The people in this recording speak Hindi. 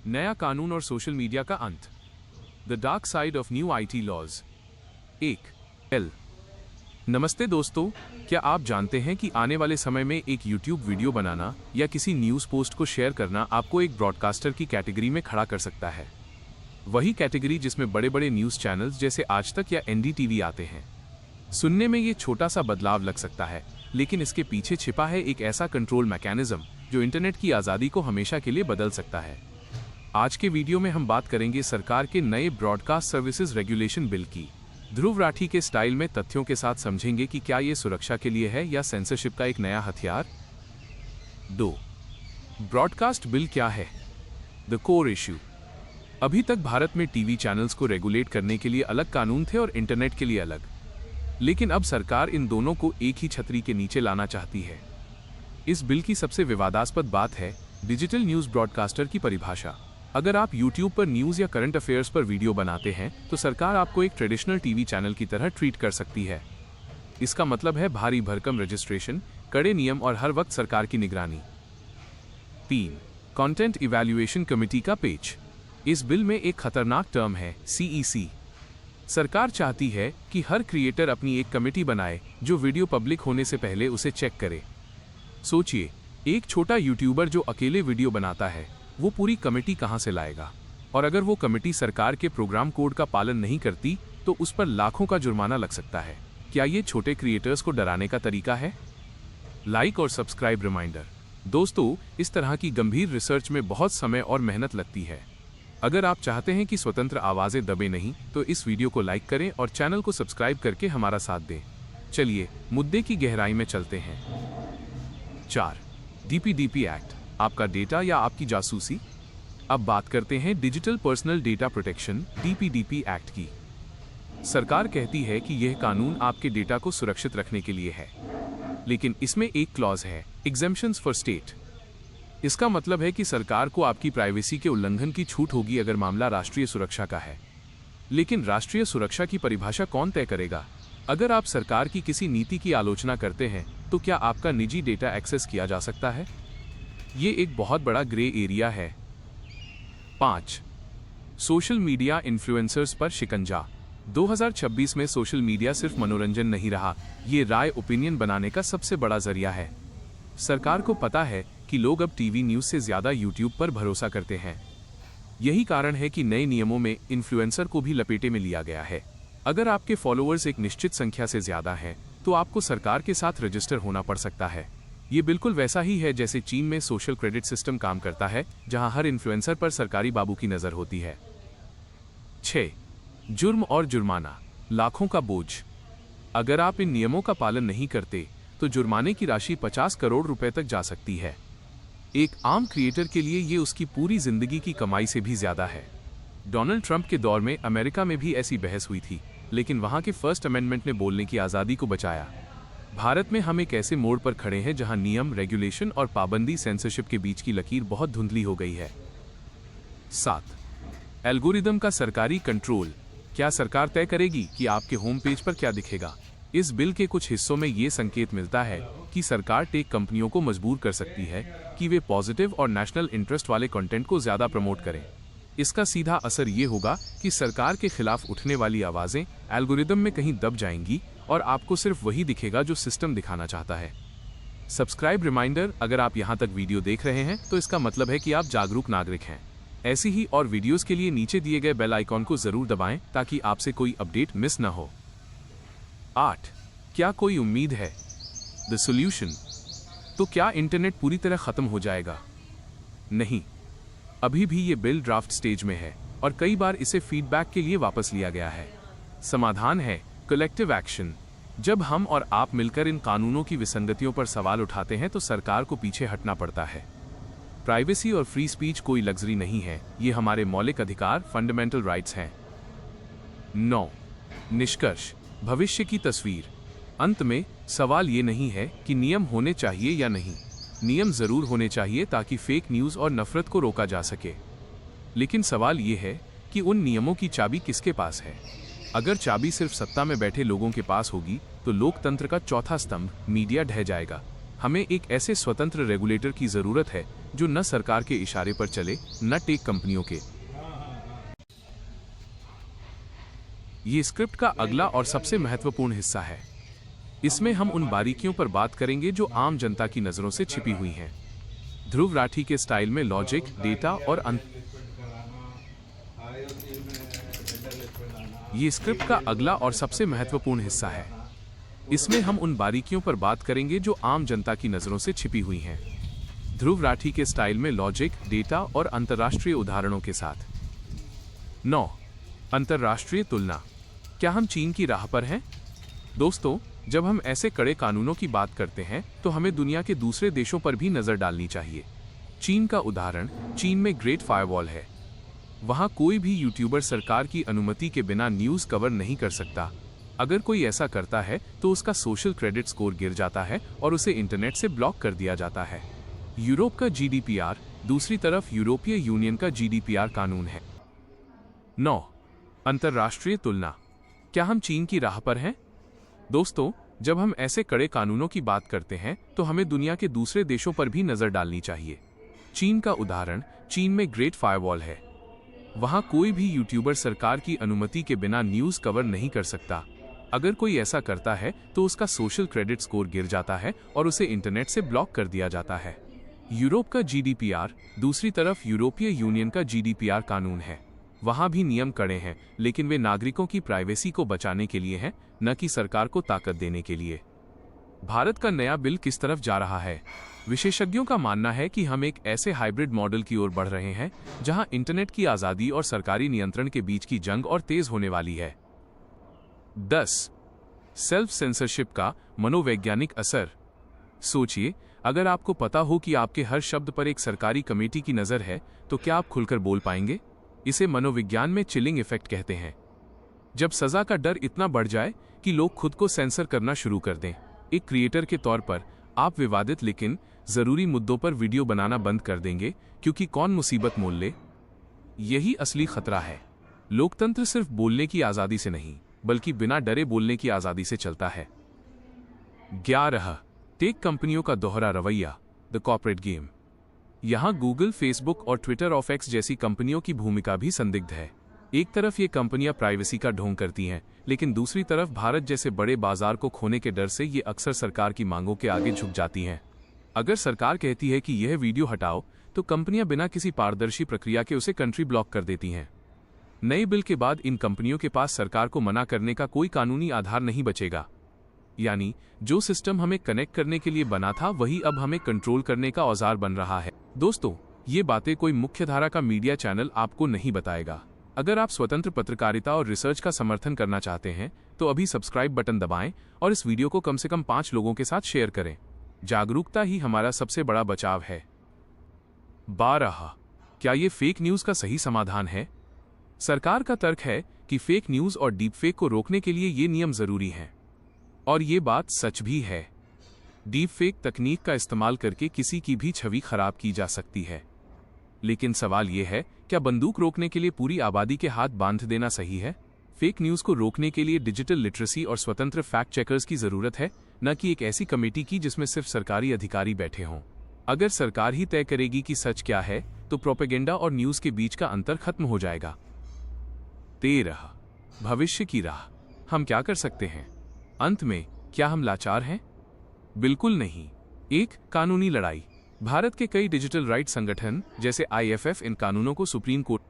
नया कानून और सोशल मीडिया का अंत। The dark side of new IT laws. 1 नमस्ते दोस्तों, क्या आप जानते हैं कि आने वाले समय में एक YouTube वीडियो बनाना या किसी न्यूज़ पोस्ट को शेयर करना आपको एक ब्रॉडकास्टर की कैटेगरी में खड़ा कर सकता है। वही कैटेगरी जिसमें बड़े बड़े न्यूज़ चैनल्स जैसे आज तक या NDTV आते हैं। सुनने में ये छोटा सा बदलाव लग सकता है, लेकिन इसके पीछे छिपा है एक ऐसा कंट्रोल मैकेनिज्म जो इंटरनेट की आज़ादी को हमेशा के लिए बदल सकता है। आज के वीडियो में हम बात करेंगे सरकार के नए ब्रॉडकास्ट सर्विसेज रेगुलेशन बिल की। ध्रुव राठी के स्टाइल में तथ्यों के साथ समझेंगे कि क्या ये सुरक्षा के लिए है या सेंसरशिप का एक नया हथियार। 2 ब्रॉडकास्ट बिल क्या है? The core issue. अभी तक भारत में टीवी चैनल्स को रेगुलेट करने के लिए अलग कानून थे और इंटरनेट के लिए अलग, लेकिन अब सरकार इन दोनों को एक ही छतरी के नीचे लाना चाहती है। इस बिल की सबसे विवादास्पद बात है डिजिटल न्यूज़ ब्रॉडकास्टर की परिभाषा। अगर आप YouTube पर न्यूज़ या करंट अफेयर्स पर वीडियो बनाते हैं तो सरकार आपको एक ट्रेडिशनल टीवी चैनल की तरह ट्रीट कर सकती है। इसका मतलब है भारी भरकम रजिस्ट्रेशन, कड़े नियम और हर वक्त सरकार की निगरानी। 3 कंटेंट इवैल्यूएशन कमेटी का पेच। इस बिल में एक खतरनाक टर्म है CEC। सरकार चाहती है कि हर क्रिएटर अपनी एक कमेटी बनाए जो वीडियो पब्लिक होने से पहले उसे चेक करे। सोचिए, एक छोटा यूट्यूबर जो अकेले वीडियो बनाता है वो पूरी कमेटी कहां से लाएगा? और अगर वो कमेटी सरकार के प्रोग्राम कोड का पालन नहीं करती तो उस पर लाखों का जुर्माना लग सकता है। क्या ये छोटे क्रिएटर्स को डराने का तरीका है? लाइक और सब्सक्राइब रिमाइंडर। दोस्तों, इस तरह की गंभीर रिसर्च में बहुत समय और मेहनत लगती है। अगर आप चाहते हैं कि स्वतंत्र आवाजें दबे नहीं तो इस वीडियो को लाइक करें और चैनल को सब्सक्राइब करके हमारा साथ दें। चलिए मुद्दे की गहराई में चलते हैं। 4 DPDP एक्ट, आपका डेटा या आपकी जासूसी। अब बात करते हैं digital personal data protection DPDP act की। सरकार कहती है कि यह कानून आपके डेटा को सुरक्षित रखने के लिए है, लेकिन इसमें एक क्लॉज है, एग्जेम्पशंस फॉर स्टेट। इसका मतलब है कि सरकार को आपकी प्राइवेसी के उल्लंघन की छूट होगी अगर मामला राष्ट्रीय सुरक्षा का है। लेकिन राष्ट्रीय सुरक्षा की परिभाषा कौन तय करेगा? अगर आप सरकार की किसी नीति की आलोचना करते हैं तो क्या आपका निजी डेटा एक्सेस किया जा सकता है? ये एक बहुत बड़ा ग्रे एरिया है। 5 सोशल मीडिया इन्फ्लुएंसर्स पर शिकंजा। 2026 में सोशल मीडिया सिर्फ मनोरंजन नहीं रहा, ये राय ओपिनियन बनाने का सबसे बड़ा जरिया है। सरकार को पता है कि लोग अब टीवी न्यूज़ से ज़्यादा यूट्यूब पर भरोसा करते हैं। यही कारण है कि नए नियमों में इन्फ्लुएंसर को भी लपेटे में लिया गया है। अगर आपके फॉलोअर्स एक निश्चित संख्या से ज़्यादा हैं तो आपको सरकार के साथ रजिस्टर होना पड़ सकता है। ये बिल्कुल वैसा ही है जैसे चीन में सोशल क्रेडिट सिस्टम काम करता है, जहां हर इन्फ्लुएंसर पर सरकारी बाबू की नज़र होती है। 6 जुर्म और जुर्माना, लाखों का बोझ। अगर आप इन नियमों का पालन नहीं करते तो जुर्माने की राशि 50 करोड़ रुपए तक जा सकती है। एक आम क्रिएटर के लिए ये उसकी पूरी जिंदगी की कमाई से भी ज्यादा है। डोनाल्ड ट्रंप के दौर में अमेरिका में भी ऐसी बहस हुई थी, लेकिन वहां के फर्स्ट अमेंडमेंट ने बोलने की आज़ादी को बचाया। भारत में हम एक ऐसे मोड़ पर खड़े हैं जहां नियम, रेगुलेशन और पाबंदी, सेंसरशिप के बीच की लकीर बहुत धुंधली हो गई है। 7 एल्गोरिदम का सरकारी कंट्रोल। क्या सरकार तय करेगी कि आपके होम पेज पर क्या दिखेगा? इस बिल के कुछ हिस्सों में ये संकेत मिलता है कि सरकार टेक कंपनियों को मजबूर कर सकती है कि वे पॉजिटिव और नेशनल इंटरेस्ट वाले कंटेंट को ज्यादा प्रमोट करें। इसका सीधा असर ये होगा कि सरकार के खिलाफ उठने वाली आवाजें एल्गोरिदम में कहीं दब जाएंगी और आपको सिर्फ वही दिखेगा जो सिस्टम दिखाना चाहता है। सब्सक्राइब रिमाइंडर, अगर आप यहां तक वीडियो देख रहे हैं तो इसका मतलब है कि आप जागरूक नागरिक हैं। ऐसी ही और वीडियोस के लिए नीचे दिए गए बेल आइकॉन को जरूर दबाएं ताकि आपसे कोई अपडेट मिस न हो। 8 क्या कोई उम्मीद है? The solution. तो क्या इंटरनेट पूरी तरह खत्म हो जाएगा? नहीं, अभी भी ये बिल ड्राफ्ट स्टेज में है और कई बार इसे फीडबैक के लिए वापस लिया गया है। समाधान है कलेक्टिव एक्शन। जब हम और आप मिलकर इन कानूनों की विसंगतियों पर सवाल उठाते हैं तो सरकार को पीछे हटना पड़ता है। प्राइवेसी और फ्री स्पीच कोई लग्जरी नहीं है, ये हमारे मौलिक अधिकार, फंडामेंटल राइट्स हैं। 9 निष्कर्ष, भविष्य की तस्वीर। अंत में सवाल ये नहीं है कि नियम होने चाहिए या नहीं। नियम जरूर होने चाहिए ताकि फेक न्यूज़ और नफरत को रोका जा सके, लेकिन सवाल ये है कि उन नियमों की चाबी किसके पास है। अगर चाबी सिर्फ सत्ता में बैठे लोगों के पास होगी तो लोकतंत्र का चौथा स्तंभ मीडिया ढह जाएगा। हमें एक ऐसे स्वतंत्र रेगुलेटर की जरूरत है जो न सरकार के इशारे पर चले न टेक कंपनियों के। ये स्क्रिप्ट का अगला और सबसे महत्वपूर्ण हिस्सा है। इसमें हम उन बारीकियों पर बात करेंगे जो आम जनता की नजरों से छिपी हुई हैं। ध्रुव राठी के स्टाइल में लॉजिक, डेटा और ये स्क्रिप्ट का अगला और सबसे महत्वपूर्ण हिस्सा है। इसमें हम उन बारीकियों पर बात करेंगे जो आम जनता की नजरों से छिपी हुई हैं। ध्रुव राठी के स्टाइल में लॉजिक, डेटा और अंतर्राष्ट्रीय उदाहरणों के साथ। 9. अंतर्राष्ट्रीय तुलना। क्या हम चीन की राह पर हैं? दोस्तों, जब हम ऐसे कड़े कानूनों की बात करते हैं तो हमें दुनिया के दूसरे देशों पर भी नजर डालनी चाहिए। चीन का उदाहरण, चीन में ग्रेट फायरवॉल है। वहां कोई भी यूट्यूबर सरकार की अनुमति के बिना न्यूज़ कवर नहीं कर सकता। अगर कोई ऐसा करता है तो उसका सोशल क्रेडिट स्कोर गिर जाता है और उसे इंटरनेट से ब्लॉक कर दिया जाता है। यूरोप का GDPR, दूसरी तरफ यूरोपीय यूनियन का GDPR कानून है। 9. अंतर्राष्ट्रीय तुलना। क्या हम चीन की राह पर हैं? दोस्तों, जब हम ऐसे कड़े कानूनों की बात करते हैं तो हमें दुनिया के दूसरे देशों पर भी नजर डालनी चाहिए। चीन का उदाहरण, चीन में ग्रेट फायरवॉल है। वहां कोई भी यूट्यूबर सरकार की अनुमति के बिना न्यूज़ कवर नहीं कर सकता। अगर कोई ऐसा करता है तो उसका सोशल क्रेडिट स्कोर गिर जाता है और उसे इंटरनेट से ब्लॉक कर दिया जाता है। यूरोप का GDPR, दूसरी तरफ यूरोपीय यूनियन का GDPR कानून है। वहां भी नियम कड़े हैं, लेकिन वे नागरिकों की प्राइवेसी को बचाने के लिए हैं, न कि सरकार को ताकत देने के लिए। भारत का नया बिल किस तरफ जा रहा है? विशेषज्ञों का मानना है कि हम एक ऐसे हाइब्रिड मॉडल की ओर बढ़ रहे हैं जहां इंटरनेट की आजादी और सरकारी नियंत्रण के बीच की जंग और तेज होने वाली है। 10. सेल्फ सेंसरशिप का मनोवैज्ञानिक असर। सोचिए, अगर आपको पता हो कि आपके हर शब्द पर एक सरकारी कमेटी की नजर है, तो क्या आप खुलकर बोल पाएंगे? इसे मनोविज्ञान में चिलिंग इफेक्ट कहते हैं। जब सजा का डर इतना बढ़ जाए कि लोग खुद को सेंसर करना शुरू कर दें। एक क्रिएटर के तौर पर आप विवादित लेकिन जरूरी मुद्दों पर वीडियो बनाना बंद कर देंगे, क्योंकि कौन मुसीबत मोल ले। यही असली खतरा है। लोकतंत्र सिर्फ बोलने की आजादी से नहीं, बल्कि बिना डरे बोलने की आजादी से चलता है। 11. टेक कंपनियों का दोहरा रवैया, द कॉर्पोरेट गेम। यहां गूगल, फेसबुक और ट्विटर ऑफ एक्स जैसी कंपनियों की भूमिका भी संदिग्ध है। एक तरफ ये कंपनियां प्राइवेसी का ढोंग करती हैं, लेकिन दूसरी तरफ भारत जैसे बड़े बाजार को खोने के डर से ये अक्सर सरकार की मांगों के आगे झुक जाती हैं। अगर सरकार कहती है कि यह वीडियो हटाओ, तो कंपनियां बिना किसी पारदर्शी प्रक्रिया के उसे कंट्री ब्लॉक कर देती हैं। नए बिल के बाद इन कंपनियों के पास सरकार को मना करने का कोई कानूनी आधार नहीं बचेगा। यानी जो सिस्टम हमें कनेक्ट करने के लिए बना था, वही अब हमें कंट्रोल करने का औजार बन रहा है। दोस्तों, ये बातें कोई मुख्यधारा का मीडिया चैनल आपको नहीं बताएगा। अगर आप स्वतंत्र पत्रकारिता और रिसर्च का समर्थन करना चाहते हैं तो अभी सब्सक्राइब बटन दबाएं और इस वीडियो को कम से कम 5 लोगों के साथ शेयर करें। जागरूकता ही हमारा सबसे बड़ा बचाव है। 12. क्या ये फेक न्यूज का सही समाधान है? सरकार का तर्क है कि फेक न्यूज और डीप फेक को रोकने के लिए ये नियम जरूरी हैं। और ये बात सच भी है। डीप फेक तकनीक का इस्तेमाल करके किसी की भी छवि खराब की जा सकती है। लेकिन सवाल यह है, क्या बंदूक रोकने के लिए पूरी आबादी के हाथ बांध देना सही है? फेक न्यूज को रोकने के लिए डिजिटल लिटरेसी और स्वतंत्र फैक्ट चेकर्स की जरूरत है, न कि एक ऐसी कमेटी की जिसमें सिर्फ सरकारी अधिकारी बैठे हों। अगर सरकार ही तय करेगी कि सच क्या है, तो प्रोपेगेंडा और न्यूज के बीच का अंतर खत्म हो जाएगा। 13. भविष्य की राह। हम क्या कर सकते हैं? अंत में, क्या हम लाचार हैं? बिल्कुल नहीं। 1. कानूनी लड़ाई। भारत के कई डिजिटल राइट संगठन जैसे IFF इन कानूनों को सुप्रीम कोर्ट